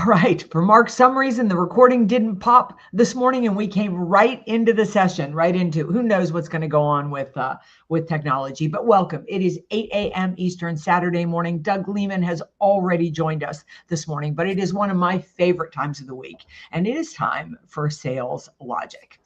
All right. For Mark, some reason the recording didn't pop this morning, and we came right into the session, right into who knows what's going to go on with technology. But welcome. It is 8 a.m. Eastern Saturday morning. Doug Lehman has already joined us this morning, but it is one of my favorite times of the week, and it is time for Sales Logic.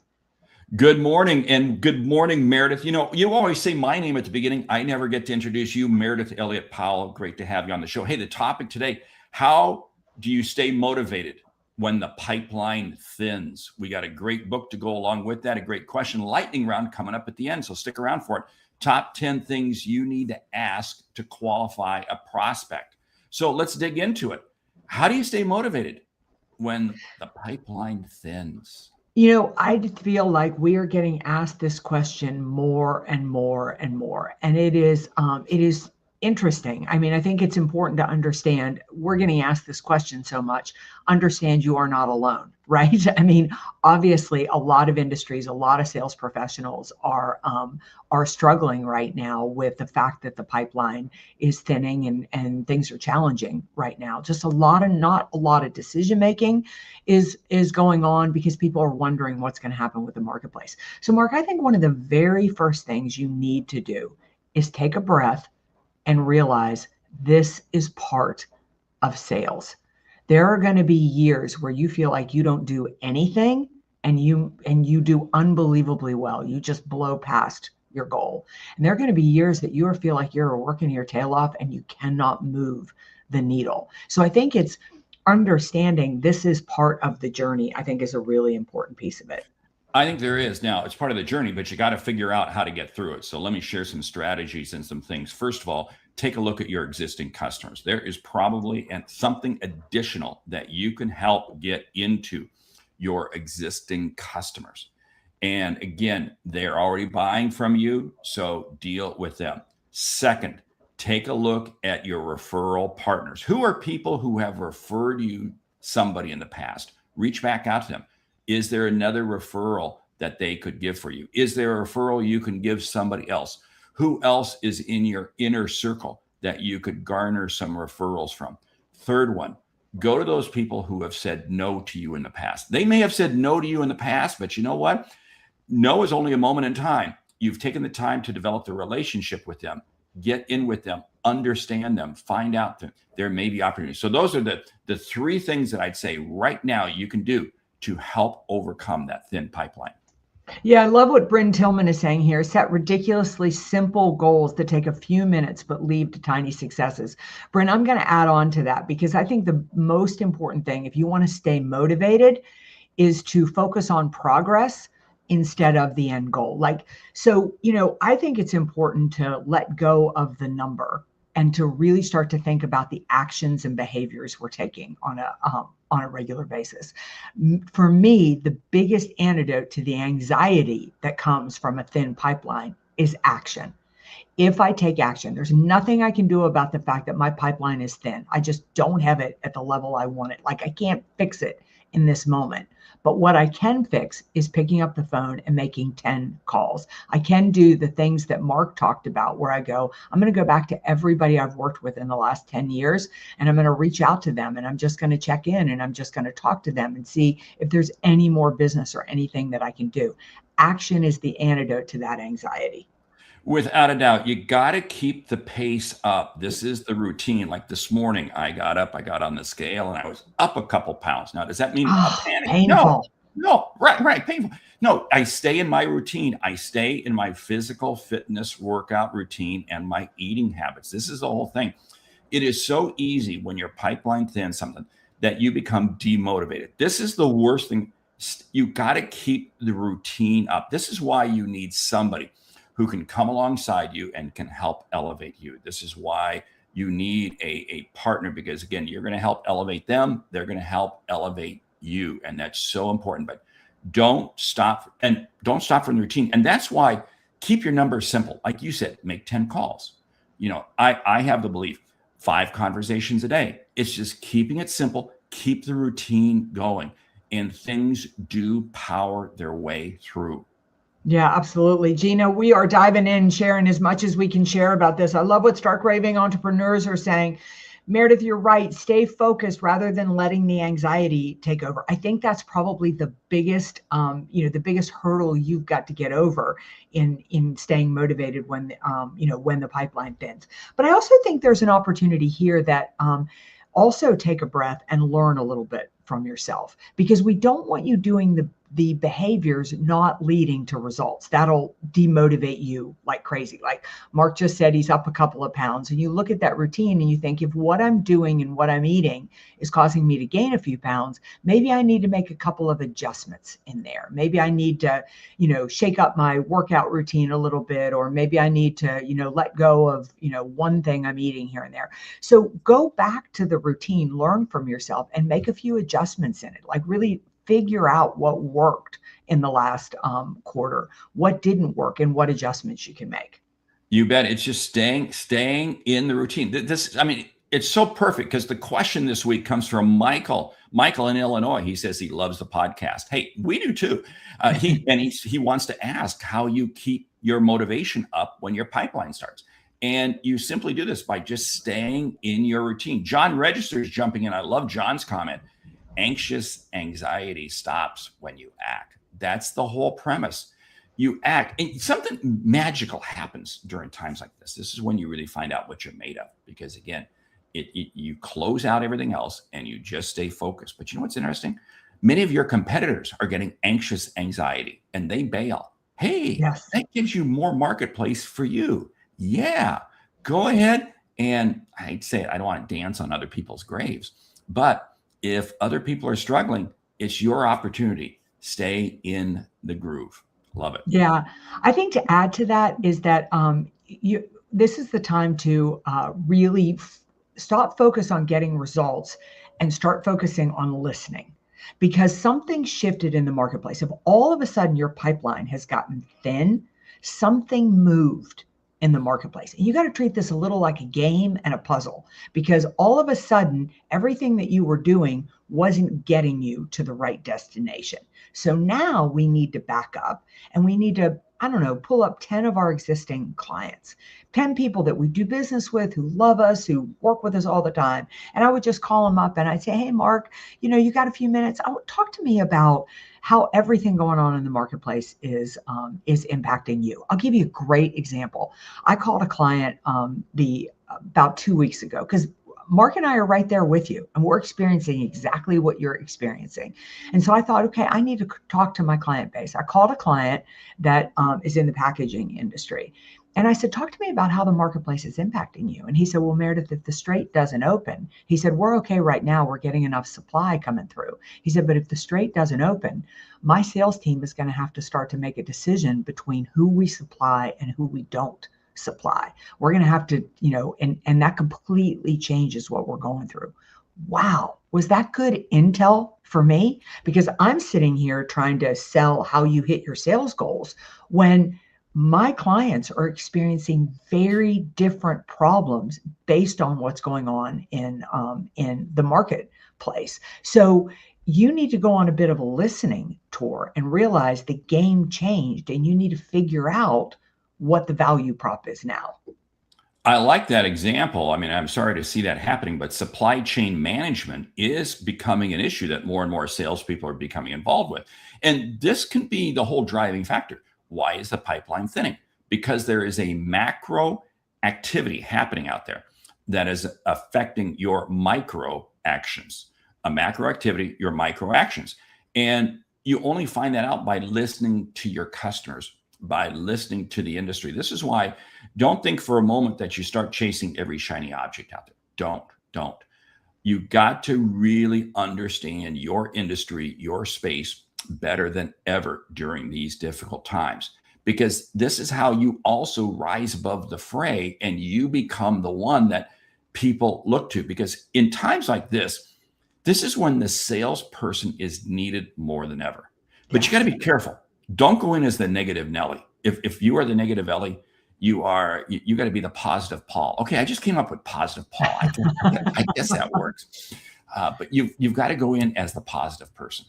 Good morning, and good morning, Meredith. You know, you always say my name at the beginning. I never get to introduce you, Meridith Elliott Powell. Great to have you on the show. Hey, the topic today, how do you stay motivated when the pipeline thins? We got a great book to go along with that, a great question lightning round coming up at the end, so stick around for it. Top 10 things you need to ask to qualify a prospect. So let's dig into it. How do you stay motivated when the pipeline thins? You know, I feel like we are getting asked this question more and more and more, and it is interesting. I mean, I think it's important to understand we're getting asked this question so much. Understand you are not alone, right? I mean, obviously, a lot of industries, a lot of sales professionals are struggling right now with the fact that the pipeline is thinning and things are challenging right now. Just not a lot of decision making is going on because people are wondering what's going to happen with the marketplace. So, Mark, I think one of the very first things you need to do is take a breath and realize this is part of sales. There are going to be years where you feel like you don't do anything and you do unbelievably well. You just blow past your goal. And there are going to be years that you feel like you're working your tail off and you cannot move the needle. So I think it's understanding this is part of the journey, I think is a really important piece of it. I think there is. Now, it's part of the journey, but you got to figure out how to get through it. So let me share some strategies and some things. First of all, take a look at your existing customers. There is probably something additional that you can help get into your existing customers. And again, they're already buying from you, so deal with them. Second, take a look at your referral partners. Who are people who have referred you somebody in the past? Reach back out to them. Is there another referral that they could give for you? Is there a referral you can give somebody else? Who else is in your inner circle that you could garner some referrals from? Third one, go to those people who have said no to you in the past. They may have said no to you in the past, but you know what? No is only a moment in time. You've taken the time to develop the relationship with them, get in with them, understand them, find out that there may be opportunities. So those are the three things that I'd say right now you can do to help overcome that thin pipeline. Yeah, I love what Bryn Tillman is saying here. Set ridiculously simple goals that take a few minutes but lead to tiny successes. Bryn, I'm going to add on to that because I think the most important thing, if you want to stay motivated, is to focus on progress instead of the end goal. I think it's important to let go of the number and to really start to think about the actions and behaviors we're taking on a regular basis. For me, the biggest antidote to the anxiety that comes from a thin pipeline is action. If I take action, there's nothing I can do about the fact that my pipeline is thin. I just don't have it at the level I want it. Like I can't fix it in this moment. But what I can fix is picking up the phone and making 10 calls. I can do the things that Mark talked about where I go, I'm going to go back to everybody I've worked with in the last 10 years, and I'm going to reach out to them, and I'm just going to check in, and I'm just going to talk to them and see if there's any more business or anything that I can do. Action is the antidote to that anxiety. Without a doubt, you got to keep the pace up. This is the routine. Like this morning, I got on the scale and I was up a couple pounds. Now, does that mean a panic? Painful. No, right, painful. No, I stay in my routine. I stay in my physical fitness workout routine and my eating habits. This is the whole thing. It is so easy when your pipeline thins something that you become demotivated. This is the worst thing. You got to keep the routine up. This is why you need somebody who can come alongside you and can help elevate you. This is why you need a partner, because again, you're going to help elevate them. They're going to help elevate you. And that's so important, but don't stop from the routine. And that's why keep your numbers simple. Like you said, make 10 calls. You know, I have the belief 5 conversations a day. It's just keeping it simple, keep the routine going, and things do power their way through. Yeah, absolutely. Gina, we are diving in, sharing as much as we can share about this. I love what Stark Raving entrepreneurs are saying. Meredith, you're right. Stay focused rather than letting the anxiety take over. I think that's probably the biggest, the biggest hurdle you've got to get over in staying motivated when, when the pipeline thins. But I also think there's an opportunity here that also take a breath and learn a little bit from yourself, because we don't want you doing the behaviors not leading to results. That'll demotivate you like crazy. Like Mark just said, he's up a couple of pounds, and you look at that routine and you think, if what I'm doing and what I'm eating is causing me to gain a few pounds, maybe I need to make a couple of adjustments in there. Maybe I need to, shake up my workout routine a little bit, or maybe I need to, let go of, one thing I'm eating here and there. So go back to the routine, learn from yourself, and make a few adjustments in it. Like really figure out what worked in the last quarter, what didn't work, and what adjustments you can make. You bet. It's just staying in the routine. It's so perfect, because the question this week comes from Michael. Michael in Illinois. He says he loves the podcast. Hey, we do too. He wants to ask how you keep your motivation up when your pipeline starts. And you simply do this by just staying in your routine. John Register is jumping in. I love John's comment. Anxious anxiety stops when you act. That's the whole premise. You act, and something magical happens during times like this. This is when you really find out what you're made of, because again, you close out everything else and you just stay focused. But you know what's interesting? Many of your competitors are getting anxious anxiety and they bail. Hey, yes, that gives you more marketplace for you. Yeah, go ahead. And I'd say, I don't want to dance on other people's graves, but if other people are struggling, it's your opportunity. Stay in the groove. Love it. Yeah. I think to add to that is that this is the time to really stop focus on getting results and start focusing on listening, because something shifted in the marketplace. If all of a sudden your pipeline has gotten thin, something moved in the marketplace. And you got to treat this a little like a game and a puzzle, because all of a sudden, everything that you were doing wasn't getting you to the right destination. So now we need to back up and we need to, pull up 10 of our existing clients, 10 people that we do business with, who love us, who work with us all the time. And I would just call them up and I'd say, hey, Mark, you got a few minutes? Talk to me about how everything going on in the marketplace is impacting you. I'll give you a great example. I called a client about 2 weeks ago, because Mark and I are right there with you, and we're experiencing exactly what you're experiencing. And so I thought, okay, I need to talk to my client base. I called a client that is in the packaging industry. And I said, talk to me about how the marketplace is impacting you. And he said, well, Meredith, if the strait doesn't open, he said, we're okay right now. We're getting enough supply coming through. He said, but if the strait doesn't open, my sales team is going to have to start to make a decision between who we supply and who we don't supply. We're going to have to, and that completely changes what we're going through. Wow. Was that good intel for me? Because I'm sitting here trying to sell how you hit your sales goals when my clients are experiencing very different problems based on what's going on in the marketplace. So you need to go on a bit of a listening tour and realize the game changed, and you need to figure out what the value prop is now. I like that example. I'm sorry to see that happening, but supply chain management is becoming an issue that more and more salespeople are becoming involved with. And this can be the whole driving factor. Why is the pipeline thinning? Because there is a macro activity happening out there that is affecting your micro actions. A macro activity, your micro actions. And you only find that out by listening to your customers, by listening to the industry. This is why don't think for a moment that you start chasing every shiny object out there. Don't. You got to really understand your industry, your space better than ever during these difficult times, because this is how you also rise above the fray and you become the one that people look to. Because in times like this is when the salesperson is needed more than ever. But you got to be careful. Don't go in as the negative Nelly. If you are the negative Ellie, you got to be the positive Paul. Okay, I just came up with positive Paul. I guess that works. But you've got to go in as the positive person.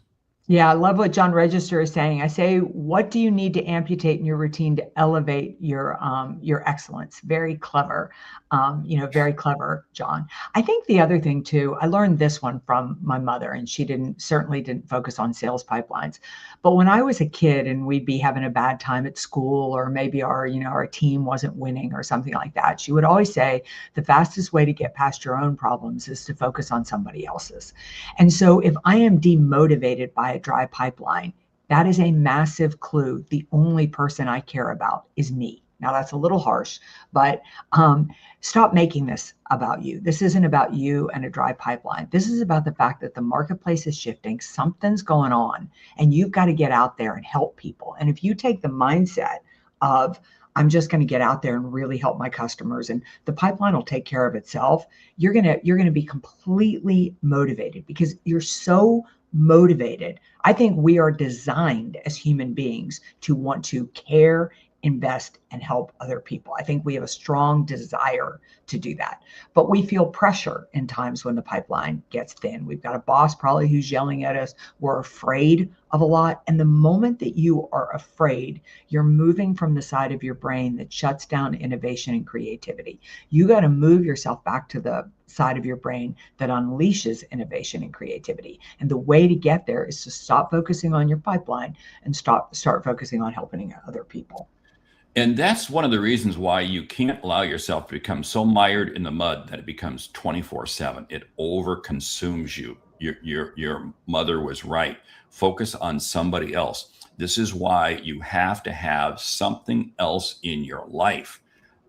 Yeah, I love what John Register is saying. I say, what do you need to amputate in your routine to elevate your excellence? Very clever, very clever, John. I think the other thing too, I learned this one from my mother, and she certainly didn't focus on sales pipelines. But when I was a kid and we'd be having a bad time at school, or maybe our team wasn't winning or something like that, she would always say, the fastest way to get past your own problems is to focus on somebody else's. And so if I am demotivated by a dry pipeline, that is a massive clue. The only person I care about is me. Now that's a little harsh, but stop making this about you. This isn't about you and a dry pipeline. This is about the fact that the marketplace is shifting, something's going on, and you've got to get out there and help people. And if you take the mindset of, I'm just going to get out there and really help my customers, and the pipeline will take care of itself, you're going to be completely motivated because you're so motivated. I think we are designed as human beings to want to care, invest, and help other people. I think we have a strong desire to do that, but we feel pressure in times when the pipeline gets thin. We've got a boss probably who's yelling at us. We're afraid of a lot. And the moment that you are afraid, you're moving from the side of your brain that shuts down innovation and creativity. You got to move yourself back to the side of your brain that unleashes innovation and creativity. And the way to get there is to stop focusing on your pipeline and start focusing on helping other people. And that's one of the reasons why you can't allow yourself to become so mired in the mud that it becomes 24/7. It overconsumes you. Your mother was right. Focus on somebody else. This is why you have to have something else in your life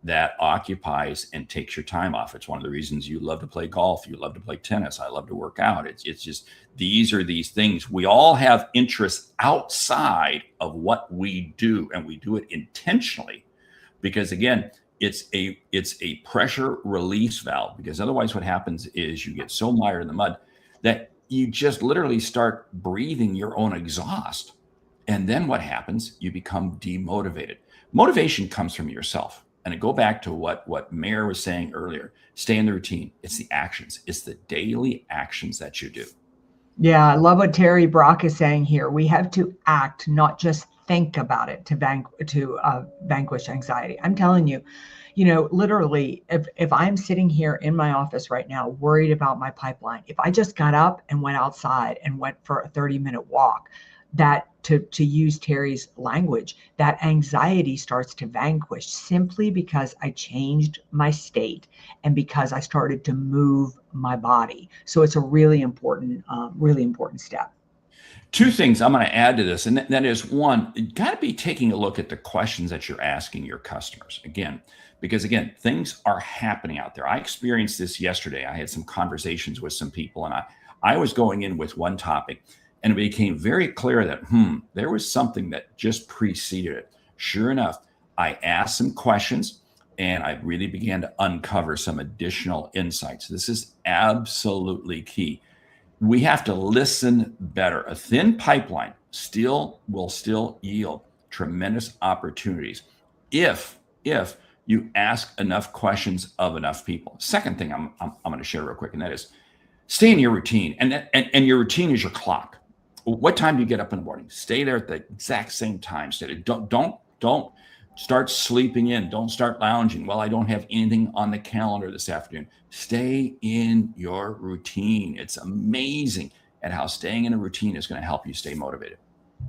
that occupies and takes your time off. It's one of the reasons you love to play golf. You love to play tennis. I love to work out. It's just, these are these things. We all have interests outside of what we do, and we do it intentionally because, again, it's a pressure release valve. Because otherwise what happens is you get so mired in the mud that you just literally start breathing your own exhaust. And then what happens? You become demotivated. Motivation comes from yourself. And to go back to what Mayor was saying earlier, stay in the routine. It's the actions. It's the daily actions that you do. Yeah, I love what Terry Brock is saying here. We have to act, not just think about it to vanquish anxiety. I'm telling you, literally, if I'm sitting here in my office right now, worried about my pipeline, if I just got up and went outside and went for a 30-minute walk, that to use Terry's language, that anxiety starts to vanquish simply because I changed my state and because I started to move my body. So it's a really important step. Two things I'm going to add to this, and that is, one, you got to be taking a look at the questions that you're asking your customers. Because things are happening out there. I experienced this yesterday. I had some conversations with some people, and I was going in with one topic, and it became very clear that, there was something that just preceded it. Sure enough, I asked some questions and I really began to uncover some additional insights. This is absolutely key. We have to listen better. A thin pipeline will still yield tremendous opportunities if you ask enough questions of enough people. Second thing I'm going to share real quick, and that is stay in your routine. And your routine is your clock. What time do you get up in the morning? Stay there at the exact same time. Don't start sleeping in. Don't start lounging. Well, I don't have anything on the calendar this afternoon. Stay in your routine. It's amazing at how staying in a routine is going to help you stay motivated.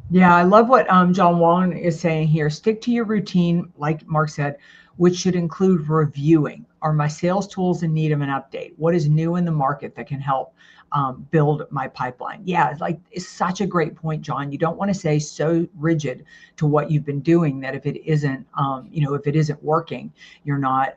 Yeah, I love what John Wong is saying here. Stick to your routine, like Mark said, which should include reviewing. Are my sales tools in need of an update? What is new in the market that can help build my pipeline? Yeah, it's such a great point, John. You don't want to stay so rigid to what you've been doing that if it isn't, if it isn't working, you're not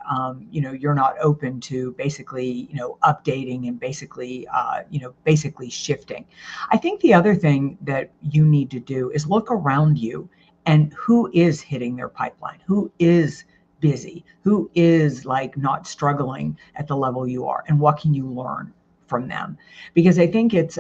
open to basically, updating and basically shifting. I think the other thing that you need to do is look around you and who is hitting their pipeline, who is busy, who is not struggling at the level you are, and what can you learn from them? Because I think it's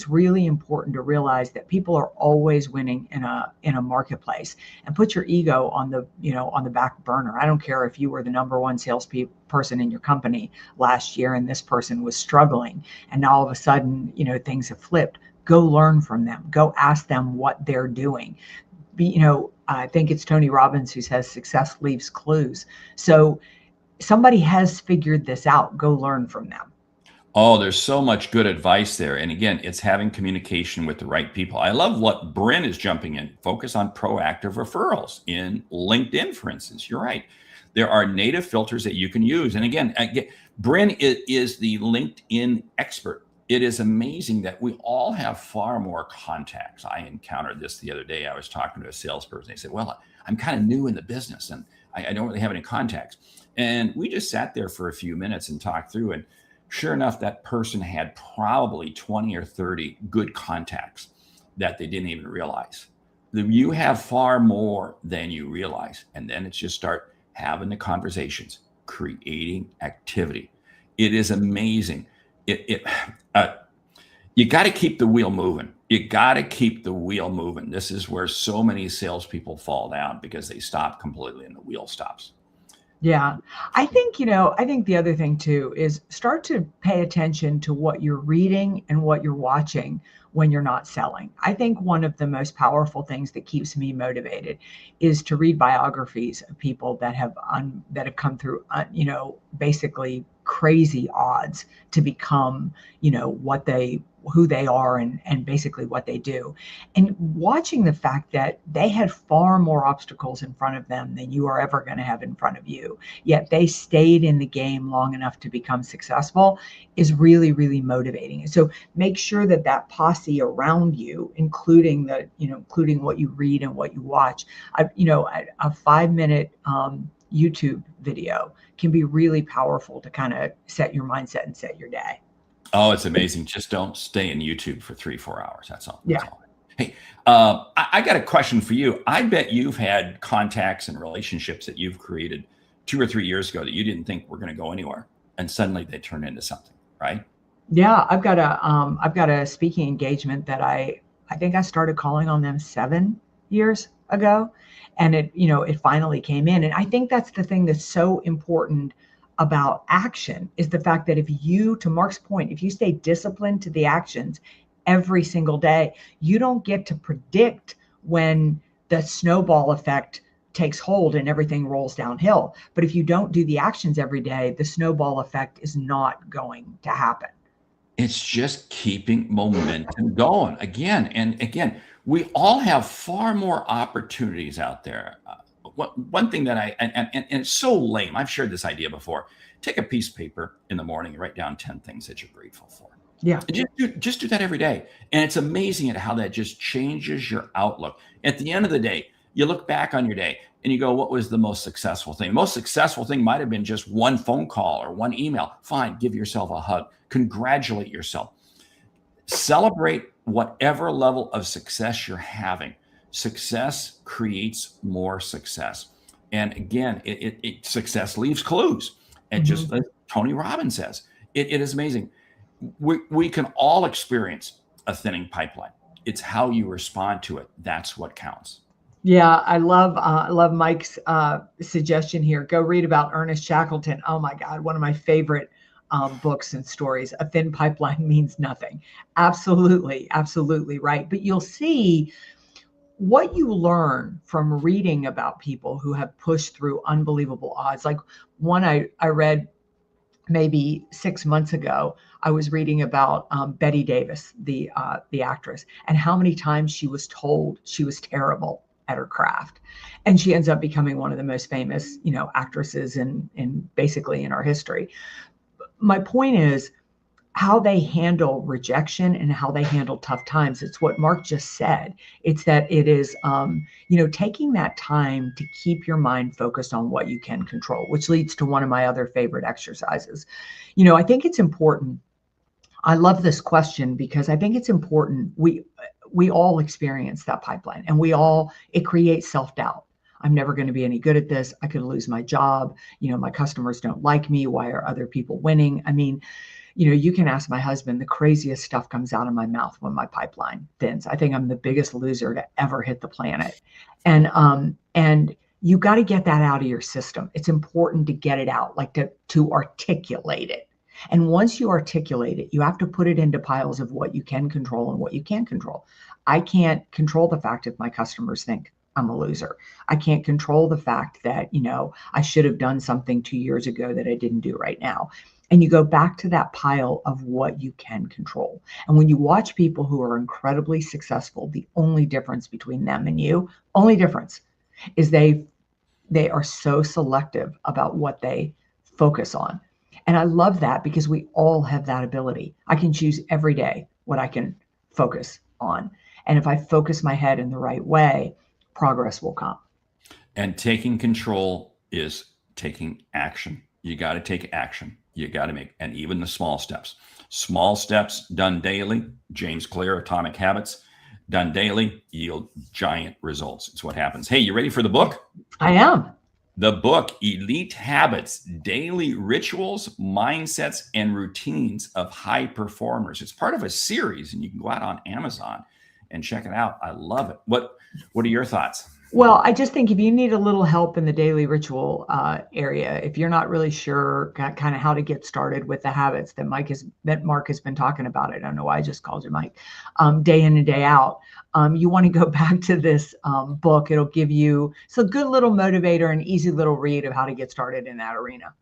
really important to realize that people are always winning in a marketplace, and put your ego on the back burner. I don't care if you were the number one salesperson in your company last year and this person was struggling, and now all of a sudden things have flipped. Go learn from them. Go ask them what they're doing. I think it's Tony Robbins who says success leaves clues. So somebody has figured this out. Go learn from them. Oh, there's so much good advice there. And again, it's having communication with the right people. I love what Bryn is jumping in. Focus on proactive referrals in LinkedIn, for instance. You're right. There are native filters that you can use. And again, Bryn is the LinkedIn expert. It is amazing that we all have far more contacts. I encountered this the other day. I was talking to a salesperson. They said, well, I'm kind of new in the business and I don't really have any contacts. And we just sat there for a few minutes and talked through. And sure enough, that person had probably 20 or 30 good contacts that they didn't even realize. You have far more than you realize. And then it's just start having the conversations, creating activity. It is amazing. You got to keep the wheel moving. You got to keep the wheel moving. This is where so many salespeople fall down because they stop completely and the wheel stops. Yeah, I think the other thing too is start to pay attention to what you're reading and what you're watching when you're not selling. I think one of the most powerful things that keeps me motivated is to read biographies of people that have come through, basically crazy odds to become, who they are and basically what they do. And watching the fact that they had far more obstacles in front of them than you are ever going to have in front of you, yet they stayed in the game long enough to become successful is really, really motivating. And so make sure that posse around you, including what you read and what you watch, a 5-minute YouTube video can be really powerful to kind of set your mindset and set your day. Oh, it's amazing. Just don't stay in YouTube for 3-4 hours. That's all. Yeah. That's all. Hey, I got a question for you. I bet you've had contacts and relationships that you've created 2 or 3 years ago that you didn't think were going to go anywhere, and suddenly they turn into something, right? Yeah, I've got a speaking engagement that I think I started calling on them 7 years ago, and it finally came in. And I think that's the thing that's so important about action is the fact that to Mark's point, if you stay disciplined to the actions every single day, you don't get to predict when the snowball effect takes hold and everything rolls downhill. But if you don't do the actions every day, the snowball effect is not going to happen. It's just keeping momentum going again and again. We all have far more opportunities out there. One thing that and it's so lame. I've shared this idea before. Take a piece of paper in the morning and write down 10 things that you're grateful for. Yeah. Just do that every day. And it's amazing at how that just changes your outlook. At the end of the day, you look back on your day and you go, what was the most successful thing? The most successful thing might have been just one phone call or one email. Fine. Give yourself a hug. Congratulate yourself. Celebrate whatever level of success you're having. Success creates more success. And again, success leaves clues. And just as Tony Robbins says, it is amazing. We can all experience a thinning pipeline. It's how you respond to it. That's what counts. Yeah, I love Mike's suggestion here. Go read about Ernest Shackleton. Oh my God, one of my favorite books and stories. A thin pipeline means nothing. Absolutely, absolutely right. But you'll see what you learn from reading about people who have pushed through unbelievable odds. Like one I read maybe 6 months ago, I was reading about Betty Davis, the actress, and how many times she was told she was terrible at her craft. And she ends up becoming one of the most famous, actresses in basically in our history. My point is how they handle rejection and how they handle tough times. It's what Mark just said. It's that it is, taking that time to keep your mind focused on what you can control, which leads to one of my other favorite exercises. I think it's important. I love this question because I think it's important. We all experience that pipeline and it creates self-doubt. I'm never going to be any good at this. I could lose my job. My customers don't like me. Why are other people winning? I mean, you can ask my husband, the craziest stuff comes out of my mouth when my pipeline thins. I think I'm the biggest loser to ever hit the planet. And you got to get that out of your system. It's important to get it out, like to articulate it. And once you articulate it, you have to put it into piles of what you can control and what you can't control. I can't control the fact if my customers think I'm a loser. I can't control the fact that, I should have done something 2 years ago that I didn't do right now. And you go back to that pile of what you can control. And when you watch people who are incredibly successful, the only difference between them and you, only difference is they are so selective about what they focus on. And I love that because we all have that ability. I can choose every day what I can focus on. And if I focus my head in the right way, progress will come. And taking control is taking action. You got to take action. You got to make, and even the small steps done daily. James Clear, Atomic Habits, done daily yield giant results. It's what happens. Hey, you ready for the book? I am. The book, Elite Habits, Daily Rituals, Mindsets, and Routines of High Performers. It's part of a series, and you can go out on Amazon and check it out. I love it. What are your thoughts? Well, I just think if you need a little help in the daily ritual area, if you're not really sure kind of how to get started with the habits that Mark has been talking about, I don't know why I just called you Mike, day in and day out, you want to go back to this book. It'll give you a good little motivator and easy little read of how to get started in that arena.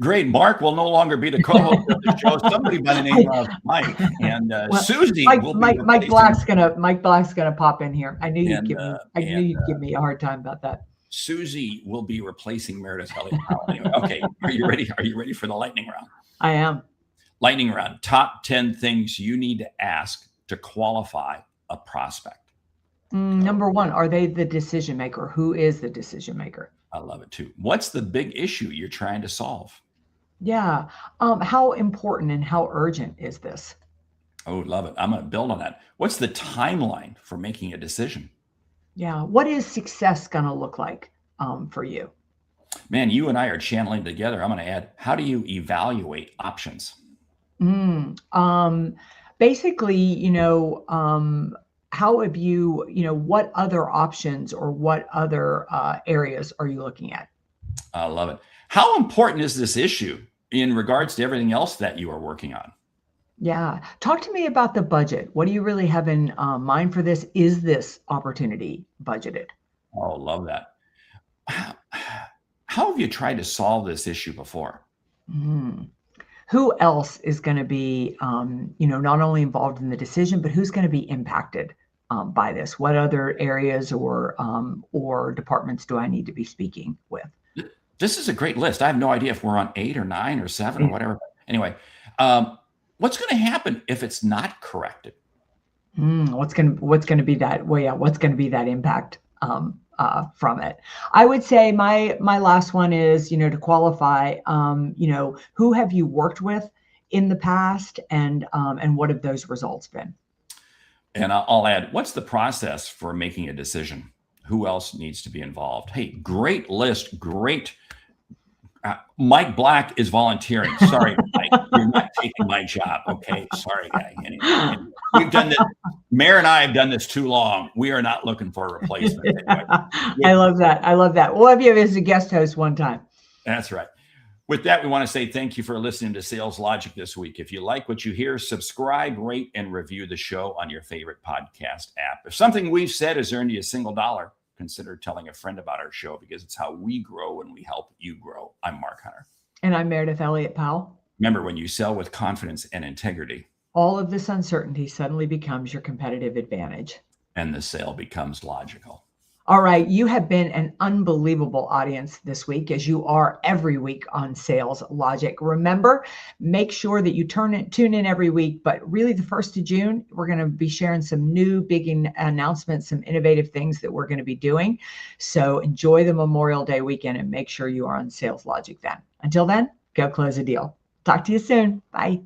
Great. Mark will no longer be the co-host of the show. Somebody by the name of Mike and Susie. Mike Black's gonna pop in here. I knew you'd give me a hard time about that. Susie will be replacing Meridith, Elliott, Powell. Anyway, okay. Are you ready? Are you ready for the lightning round? I am. Lightning round. Top 10 things you need to ask to qualify a prospect. Number one, are they the decision maker? Who is the decision maker? I love it too. What's the big issue you're trying to solve? Yeah. How important and how urgent is this? Oh, love it. I'm going to build on that. What's the timeline for making a decision? Yeah. What is success going to look like for you? Man, you and I are channeling together. I'm going to add, how do you evaluate options? Basically, how have you, what other options or what other areas are you looking at? I love it. How important is this issue in regards to everything else that you are working on? Yeah. Talk to me about the budget. What do you really have in mind for this? Is this opportunity budgeted? Oh, love that. How have you tried to solve this issue before? Who else is going to be, not only involved in the decision, but who's going to be impacted by this? What other areas or departments do I need to be speaking with? This is a great list. I have no idea if we're on 8 or 9 or 7 or whatever. Anyway, what's going to happen if it's not corrected? What's going to be that? Well, yeah, what's going to be that impact from it? I would say my last one is, to qualify, who have you worked with in the past, and what have those results been? And I'll add, what's the process for making a decision? Who else needs to be involved? Hey, great list. Great. Mike Black is volunteering. Sorry, Mike, you're not taking my job. Okay. Sorry, guy. Anyway, we've done this. Mayor and I have done this too long. We are not looking for a replacement. Anyway. I love that. We'll have you as a guest host one time. That's right. With that, we want to say thank you for listening to Sales Logic this week. If you like what you hear, subscribe, rate, and review the show on your favorite podcast app. If something we've said has earned you $1, consider telling a friend about our show, because it's how we grow and we help you grow. I'm Mark Hunter. And I'm Meridith Elliott Powell. Remember, when you sell with confidence and integrity, all of this uncertainty suddenly becomes your competitive advantage. And the sale becomes logical. All right. You have been an unbelievable audience this week, as you are every week on Sales Logic. Remember, make sure that you tune in every week, but really the 1st of June, we're going to be sharing some new big announcements, some innovative things that we're going to be doing. So enjoy the Memorial Day weekend and make sure you are on Sales Logic then. Until then, go close a deal. Talk to you soon. Bye.